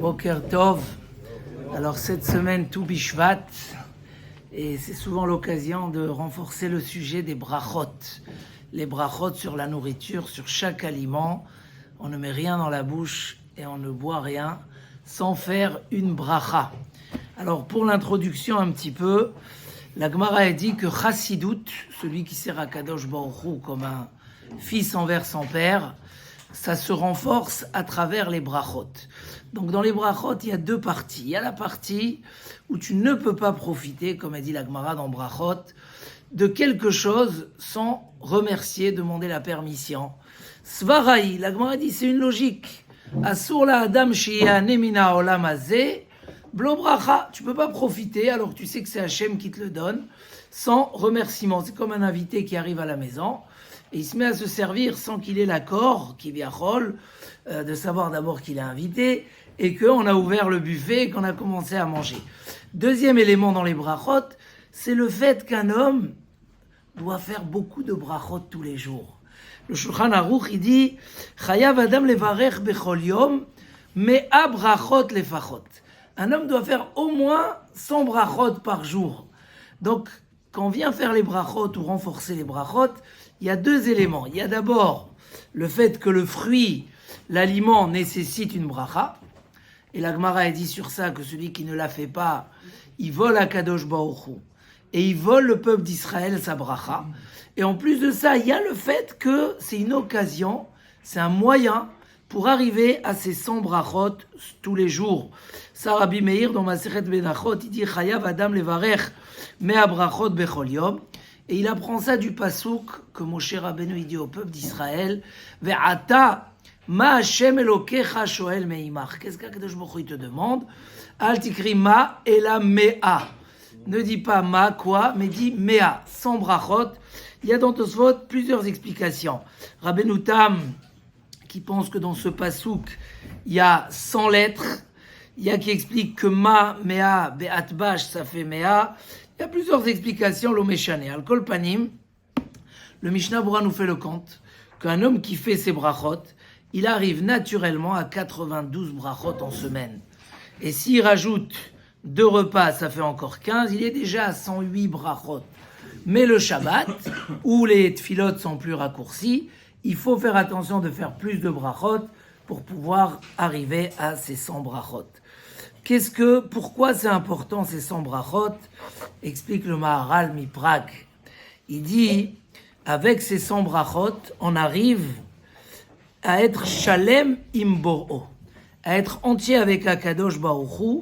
Boker Tov. Alors cette semaine, tout Bishvat, et c'est souvent l'occasion de renforcer le sujet des brachot. Les brachot sur la nourriture, sur chaque aliment. On ne met rien dans la bouche et on ne boit rien sans faire une bracha. Alors pour l'introduction un petit peu, la Gemara a dit que Chassidut, celui qui sert à Kadosh Baruch Hu comme un fils envers son père, ça se renforce à travers les brachot. Donc dans les brachot, il y a deux parties. Il y a la partie où tu ne peux pas profiter, comme a dit la Gemara dans brachot, de quelque chose sans remercier, demander la permission. Svaraï, la Gemara dit, c'est une logique. Asur la adam shiya nemina olam hazeh, blo bracha. Tu peux pas profiter alors que tu sais que c'est Hachem qui te le donne sans remerciement. C'est comme un invité qui arrive à la maison et il se met à se servir sans qu'il ait l'accord, qui viachol, de savoir d'abord qu'il est invité et qu'on a ouvert le buffet et qu'on a commencé à manger. Deuxième élément dans les brachot, c'est le fait qu'un homme doit faire beaucoup de brachot tous les jours. Le Shulchan Aruch, il dit Chayav Adam levarech bechol yom me'a brachot lefachot. Un homme doit faire au moins 100 brachot par jour. Donc, quand on vient faire les brachot ou renforcer les brachot, il y a deux éléments. Il y a d'abord le fait que le fruit, l'aliment nécessite une bracha. Et la Gemara a dit sur ça que celui qui ne la fait pas, il vole à Kadosh Baruch Hu. Et il vole le peuple d'Israël sa bracha. Et en plus de ça, il y a le fait que c'est une occasion, c'est un moyen pour arriver à ces 100 brachot tous les jours. Ça, Rabbi Meir, dans Masechet Benachot, il dit Chayav Adam levarech me'a brachot bechol yom. Et il apprend ça du pasouk que Moshe Rabbeinu dit au peuple d'Israël Ve'ata ma Hashem Elokecha shoel meimach. Qu'est-ce qu'Akadosh Baruch Hu te demande? Al tikri ma ela mea. Ne dis pas ma quoi, mais dis mea, 100 brachot. Il y a dans Tosfot plusieurs explications. Rabbeinu Tam, qui pense que dans ce pasouk, il y a 100 lettres. Il y a qui explique que ma, mea, be'at bash, ça fait mea. Il y a plusieurs explications, l'omeshane. Al kol panim, le Mishnah Bura nous fait le compte qu'un homme qui fait ses brachot, il arrive naturellement à 92 brachot en semaine. Et s'il rajoute 2 repas, ça fait encore 15, il est déjà à 108 brachot. Mais le Shabbat, où les tfilot sont plus raccourcis, il faut faire attention de faire plus de brachot pour pouvoir arriver à ces 100 brachot. Pourquoi c'est important ces 100 brachot? Explique le Maharal Miprag. Il dit, avec ces 100 brachot, on arrive à être shalem imboro, à être entier avec Akadosh Baruch Hu,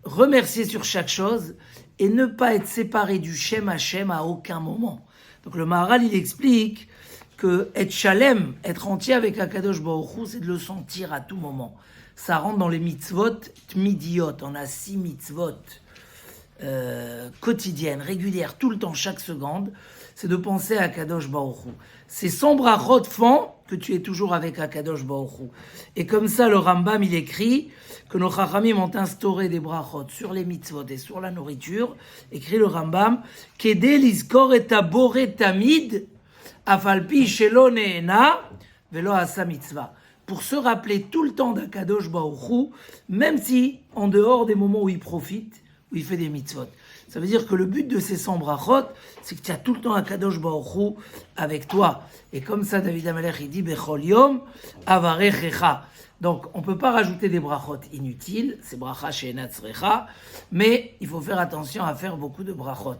remercier sur chaque chose et ne pas être séparé du Shem Hashem à aucun moment. Donc le Maharal, il explique que être shalem, être entier avec Akadosh Baruch Hu, c'est de le sentir à tout moment. Ça rentre dans les mitzvot tmidiot. On a 6 mitzvot quotidiennes, régulières, tout le temps, chaque seconde. C'est de penser à Akadosh Baruch Hu. Ces 100 brachot font que tu es toujours avec Akadosh Baruch Hu. Et comme ça, le Rambam, il écrit que nos Chachamim ont instauré des brachot sur les mitzvot et sur la nourriture. Écrit le Rambam, Kedé lizkor et boré tamid, afalpi shelo neena, velo asa mitzvah. Pour se rappeler tout le temps d'Akadosh Baruch Hu, même si en dehors des moments où il profite, où il fait des mitzvot. Ça veut dire que le but de ces 100 brachot, c'est que tu as tout le temps Akadosh Baruch Hu avec toi. Et comme ça, David Amalek, il dit Bechol Yom Avarechecha. Donc, on ne peut pas rajouter des brachot inutiles, c'est bracha she'enat tzrecha, mais il faut faire attention à faire beaucoup de brachot.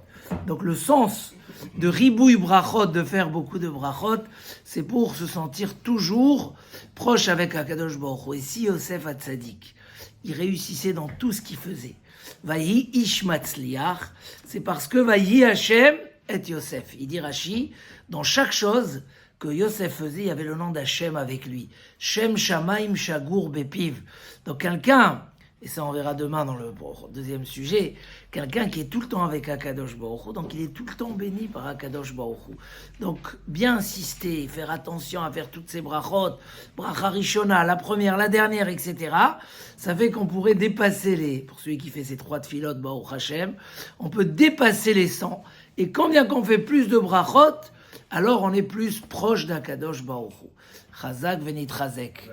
Donc, le sens de ribouille brachot, de faire beaucoup de brachot, c'est pour se sentir toujours proche avec Akadosh Baruch Hu. Et si Yosef Hatzadik, il réussissait dans tout ce qu'il faisait, Vayi ish matzliach, c'est parce que Vayi Hashem et Yosef. Il dit Rashi, dans chaque chose que Yosef faisait, il y avait le nom d'Hashem avec lui. Shem Shamaim Shagur Bepiv. Donc quelqu'un, et ça on verra demain dans le deuxième sujet, quelqu'un qui est tout le temps avec Akadosh Baruch Hu, donc il est tout le temps béni par Akadosh Baruch Hu. Donc bien insister, faire attention à faire toutes ces brachot, bracha rishona, la première, la dernière, etc. Ça fait qu'on pourrait dépasser pour celui qui fait ces 3 tfilot, Baruch Hashem, on peut dépasser les 100. Et quand bien qu'on fait plus de brachot, alors on est plus proche d'Akadosh Baruch Hu. Chazak venit chazek.